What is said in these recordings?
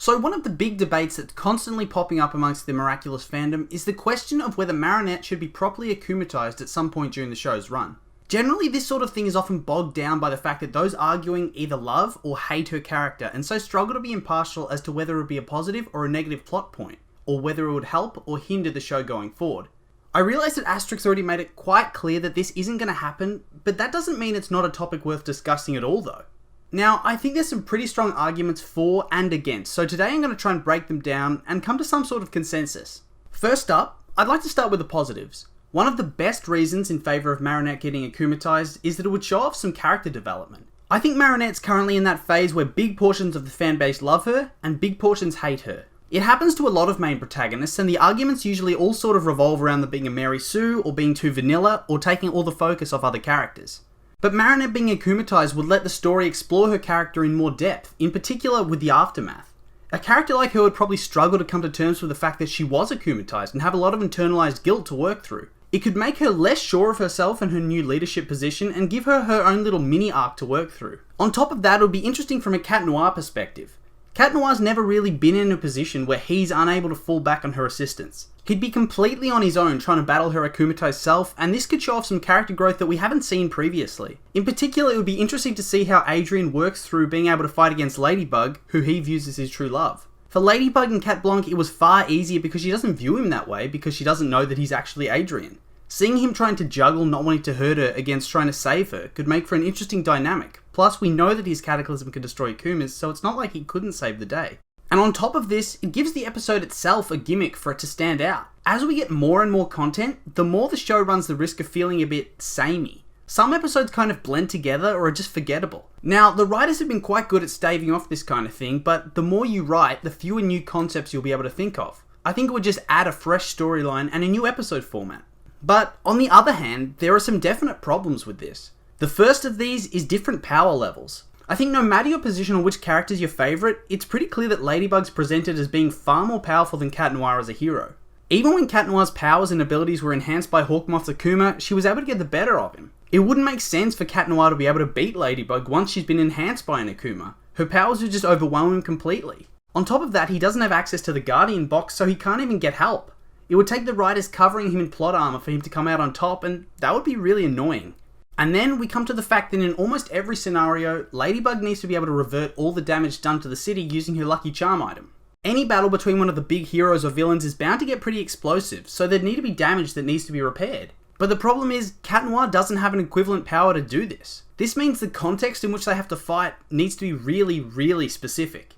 So one of the big debates that's constantly popping up amongst the Miraculous fandom is the question of whether Marinette should be properly akumatized at some point during the show's run. Generally, this sort of thing is often bogged down by the fact that those arguing either love or hate her character, and so struggle to be impartial as to whether it would be a positive or a negative plot point, or whether it would help or hinder the show going forward. I realise that Asterix already made it quite clear that this isn't going to happen, but that doesn't mean it's not a topic worth discussing at all though. Now, I think there's some pretty strong arguments for and against, so today I'm going to try and break them down and come to some sort of consensus. First up, I'd like to start with the positives. One of the best reasons in favour of Marinette getting akumatized is that it would show off some character development. I think Marinette's currently in that phase where big portions of the fanbase love her and big portions hate her. It happens to a lot of main protagonists, and the arguments usually all sort of revolve around them being a Mary Sue, or being too vanilla, or taking all the focus off other characters. But Marinette being akumatized would let the story explore her character in more depth, in particular with the aftermath. A character like her would probably struggle to come to terms with the fact that she was akumatized and have a lot of internalized guilt to work through. It could make her less sure of herself and her new leadership position and give her her own little mini arc to work through. On top of that, it would be interesting from a Cat Noir perspective. Cat Noir's never really been in a position where he's unable to fall back on her assistance. He'd be completely on his own trying to battle her akumatized self, and this could show off some character growth that we haven't seen previously. In particular, it would be interesting to see how Adrien works through being able to fight against Ladybug, who he views as his true love. For Ladybug and Cat Blanc, it was far easier because she doesn't view him that way because she doesn't know that he's actually Adrien. Seeing him trying to juggle not wanting to hurt her against trying to save her could make for an interesting dynamic. Plus, we know that his cataclysm can destroy Akumas, so it's not like he couldn't save the day. And on top of this, it gives the episode itself a gimmick for it to stand out. As we get more and more content, the more the show runs the risk of feeling a bit samey. Some episodes kind of blend together or are just forgettable. Now, the writers have been quite good at staving off this kind of thing, but the more you write, the fewer new concepts you'll be able to think of. I think it would just add a fresh storyline and a new episode format. But on the other hand, there are some definite problems with this. The first of these is different power levels. I think no matter your position on which character is your favourite, it's pretty clear that Ladybug's presented as being far more powerful than Cat Noir as a hero. Even when Cat Noir's powers and abilities were enhanced by Hawkmoth's Akuma, she was able to get the better of him. It wouldn't make sense for Cat Noir to be able to beat Ladybug once she's been enhanced by an Akuma. Her powers would just overwhelm him completely. On top of that, he doesn't have access to the Guardian box, so he can't even get help. It would take the writers covering him in plot armor for him to come out on top, and that would be really annoying. And then we come to the fact that in almost every scenario, Ladybug needs to be able to revert all the damage done to the city using her Lucky Charm item. Any battle between one of the big heroes or villains is bound to get pretty explosive, so there'd need to be damage that needs to be repaired. But the problem is, Cat Noir doesn't have an equivalent power to do this. This means the context in which they have to fight needs to be really, really specific.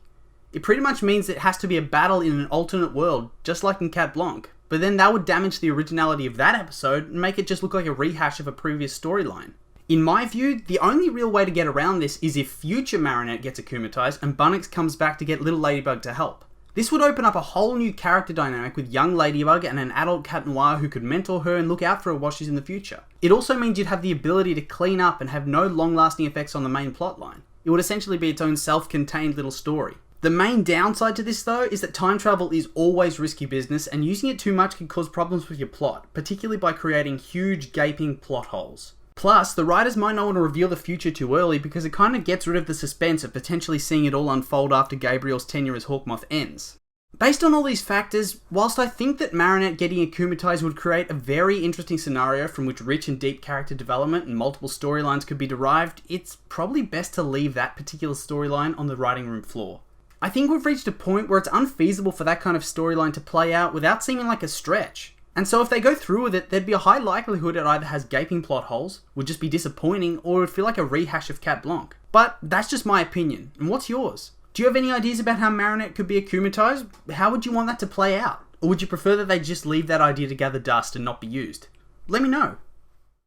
It pretty much means it has to be a battle in an alternate world, just like in Cat Blanc. But then that would damage the originality of that episode and make it just look like a rehash of a previous storyline. In my view, the only real way to get around this is if future Marinette gets akumatized and Bunnix comes back to get little Ladybug to help. This would open up a whole new character dynamic with young Ladybug and an adult Cat Noir who could mentor her and look out for her while she's in the future. It also means you'd have the ability to clean up and have no long-lasting effects on the main plotline. It would essentially be its own self-contained little story. The main downside to this though is that time travel is always risky business, and using it too much can cause problems with your plot, particularly by creating huge gaping plot holes. Plus, the writers might not want to reveal the future too early because it kind of gets rid of the suspense of potentially seeing it all unfold after Gabriel's tenure as Hawkmoth ends. Based on all these factors, whilst I think that Marinette getting akumatized would create a very interesting scenario from which rich and deep character development and multiple storylines could be derived, it's probably best to leave that particular storyline on the writing room floor. I think we've reached a point where it's unfeasible for that kind of storyline to play out without seeming like a stretch. And so if they go through with it, there'd be a high likelihood it either has gaping plot holes, would just be disappointing, or it would feel like a rehash of Cat Blanc. But that's just my opinion, and what's yours? Do you have any ideas about how Marinette could be akumatized? How would you want that to play out? Or would you prefer that they just leave that idea to gather dust and not be used? Let me know.